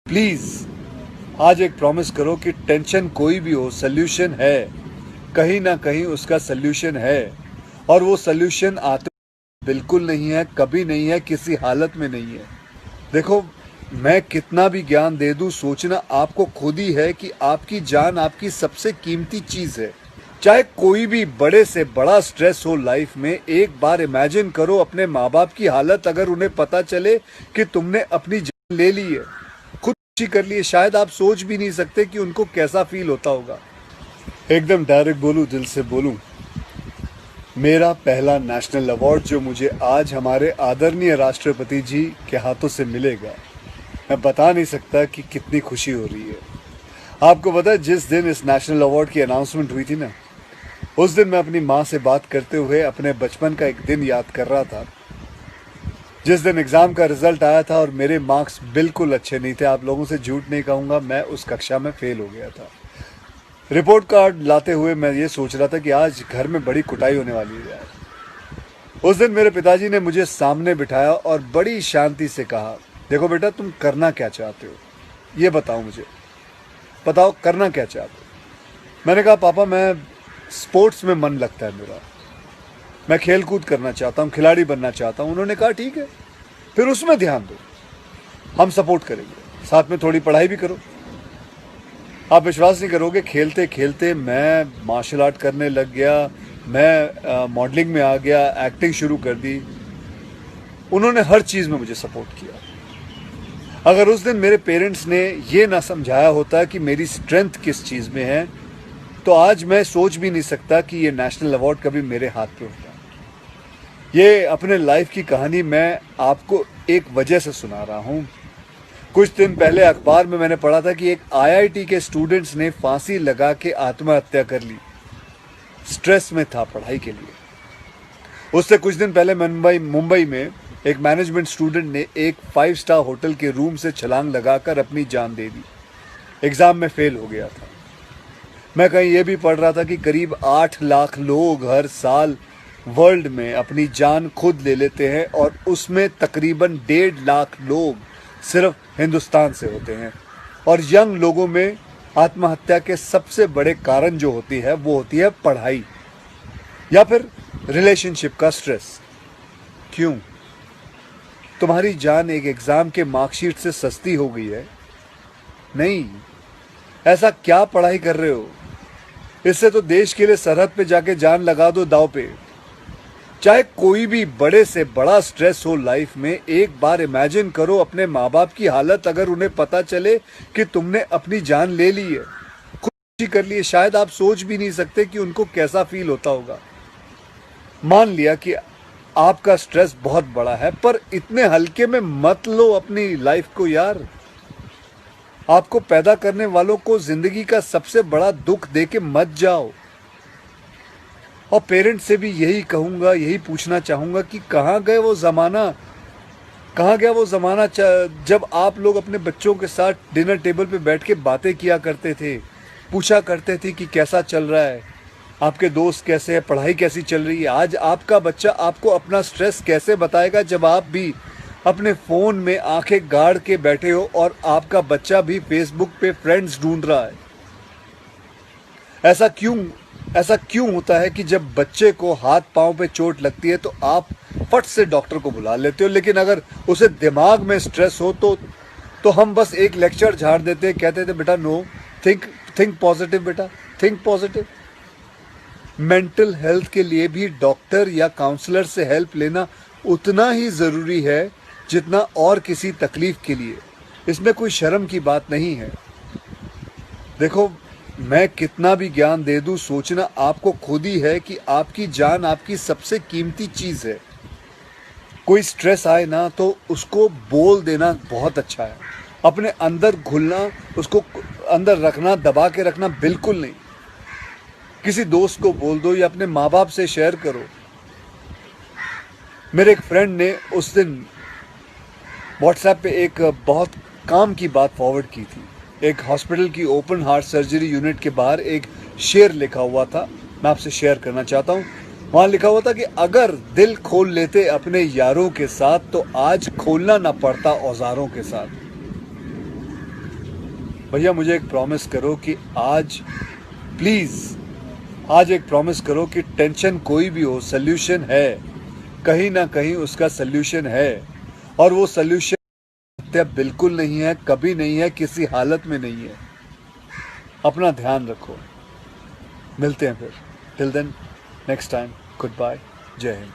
Please आज एक promise करो कि टेंशन कोई भी हो, सोल्यूशन है, कहीं ना कहीं उसका सोल्यूशन है। और वो सोल्यूशन आत्म बिल्कुल नहीं है, कभी नहीं है, किसी हालत में नहीं है। देखो, मैं कितना भी ज्ञान दे दूं, सोचना आपको खुद ही है कि आपकी जान आपकी सबसे कीमती चीज है। चाहे कोई भी बड़े से बड़ा स्ट्रेस हो लाइफ में, एक बार इमेजिन करो अपने माँ बाप की हालत अगर उन्हें पता चले कि तुमने अपनी जान ले ली है, खुदकुशी कर ली है। शायद आप सोच भी नहीं सकते कि उनको कैसा फील होता होगा। एकदम डायरेक्ट बोलूं, दिल से बोलूं, मेरा पहला नेशनल अवार्ड जो मुझे आज हमारे आदरणीय राष्ट्रपति जी के हाथों से मिलेगा, मैं बता नहीं सकता कि कितनी खुशी हो रही है। आपको पता है, जिस दिन इस नेशनल अवार्ड की अनाउंसमेंट हुई थी ना, उस दिन मैं अपनी माँ से बात करते हुए अपने बचपन का एक दिन याद कर रहा था, जिस दिन एग्ज़ाम का रिजल्ट आया था और मेरे मार्क्स बिल्कुल अच्छे नहीं थे। आप लोगों से झूठ नहीं कहूँगा, मैं उस कक्षा में फेल हो गया था। रिपोर्ट कार्ड लाते हुए मैं ये सोच रहा था कि आज घर में बड़ी कुटाई होने वाली है यार। उस दिन मेरे पिताजी ने मुझे सामने बिठाया और बड़ी शांति से कहा, देखो बेटा, तुम करना क्या चाहते हो, ये बताओ मुझे, बताओ करना क्या चाहते हो। मैंने कहा, पापा, मैं स्पोर्ट्स में मन लगता है मेरा, मैं खेल कूद करना चाहता हूँ, खिलाड़ी बनना चाहता हूँ। उन्होंने कहा, ठीक है, फिर उसमें ध्यान दो, हम सपोर्ट करेंगे, साथ में थोड़ी पढ़ाई भी करो। आप विश्वास नहीं करोगे, खेलते खेलते मैं मार्शल आर्ट करने लग गया, मैं मॉडलिंग में आ गया, एक्टिंग शुरू कर दी। उन्होंने हर चीज़ में मुझे सपोर्ट किया। अगर उस दिन मेरे पेरेंट्स ने ये ना समझाया होता कि मेरी स्ट्रेंथ किस चीज़ में है, तो आज मैं सोच भी नहीं सकता कि ये नेशनल अवार्ड कभी मेरे हाथ पे होता। ये अपने लाइफ की कहानी मैं आपको एक वजह से सुना रहा हूँ। कुछ दिन पहले अखबार में मैंने पढ़ा था कि एक आईआईटी के स्टूडेंट्स ने फांसी लगा के आत्महत्या कर ली। स्ट्रेस में था पढ़ाई के लिए। उससे कुछ दिन पहले मुंबई में एक मैनेजमेंट स्टूडेंट ने एक 5 स्टार होटल के रूम से छलांग लगाकर अपनी जान दे दी। एग्जाम में फेल हो गया था। मैं कहीं ये भी पढ़ रहा था कि करीब 8 लाख लोग हर साल वर्ल्ड में अपनी जान खुद ले लेते हैं और उसमें तकरीबन 1.5 लाख लोग सिर्फ हिंदुस्तान से होते हैं। और यंग लोगों में आत्महत्या के सबसे बड़े कारण जो होती है वो होती है पढ़ाई या फिर रिलेशनशिप का स्ट्रेस। क्यों? तुम्हारी जान एक एग्जाम के मार्कशीट से सस्ती हो गई है? नहीं। ऐसा क्या पढ़ाई कर रहे हो? इससे तो देश के लिए सरहद पे जाके जान लगा दो दांव पे। चाहे कोई भी बड़े से बड़ा स्ट्रेस हो लाइफ में, एक बार इमेजिन करो अपने माँ बाप की हालत अगर उन्हें पता चले कि तुमने अपनी जान ले ली है, खुदकुशी कर ली है। शायद आप सोच भी नहीं सकते कि उनको कैसा फील होता होगा। मान लिया कि आपका स्ट्रेस बहुत बड़ा है, पर इतने हल्के में मत लो अपनी लाइफ को यार। आपको पैदा करने वालों को जिंदगी का सबसे बड़ा दुख दे के मत जाओ। और पेरेंट्स से भी यही कहूंगा, यही पूछना चाहूंगा कि कहाँ गए वो ज़माना, कहाँ गया वो ज़माना जब आप लोग अपने बच्चों के साथ डिनर टेबल पे बैठ के बातें किया करते थे, पूछा करते थे कि कैसा चल रहा है, आपके दोस्त कैसे हैं, पढ़ाई कैसी चल रही है। आज आपका बच्चा आपको अपना स्ट्रेस कैसे बताएगा जब आप भी अपने फ़ोन में आंखें गाड़ के बैठे हो और आपका बच्चा भी फेसबुक पे फ्रेंड्स ढूंढ रहा है। ऐसा क्यों होता है कि जब बच्चे को हाथ पांव पे चोट लगती है तो आप फट से डॉक्टर को बुला लेते हो, लेकिन अगर उसे दिमाग में स्ट्रेस हो तो हम बस एक लेक्चर झाड़ देते, कहते थे बेटा नो, थिंक पॉजिटिव बेटा, थिंक पॉजिटिव। मेंटल हेल्थ के लिए भी डॉक्टर या काउंसलर से हेल्प लेना उतना ही ज़रूरी है जितना और किसी तकलीफ के लिए। इसमें कोई शर्म की बात नहीं है। देखो, मैं कितना भी ज्ञान दे दूं, सोचना आपको खुद ही है कि आपकी जान आपकी सबसे कीमती चीज़ है। कोई स्ट्रेस आए ना तो उसको बोल देना बहुत अच्छा है। अपने अंदर घुलना, उसको अंदर रखना, दबा के रखना बिल्कुल नहीं। किसी दोस्त को बोल दो या अपने माँ बाप से शेयर करो। मेरे एक फ्रेंड ने उस दिन व्हाट्सएप पे एक बहुत काम की बात फॉरवर्ड की थी। एक हॉस्पिटल की ओपन हार्ट सर्जरी यूनिट के बाहर एक शेर लिखा हुआ था, मैं आपसे शेयर करना चाहता हूँ। वहाँ लिखा हुआ था कि अगर दिल खोल लेते अपने यारों के साथ तो आज खोलना ना पड़ता औजारों के साथ। भैया मुझे एक प्रॉमिस करो कि आज प्लीज आज एक प्रॉमिस करो कि टेंशन कोई भी हो, सल्यूशन है, कहीं ना कहीं उसका सल्यूशन है, और वो सल्यूशन हत्या बिल्कुल नहीं है, कभी नहीं है, किसी हालत में नहीं है। अपना ध्यान रखो, मिलते हैं फिर। Till then, next time, good bye, जय हिंद।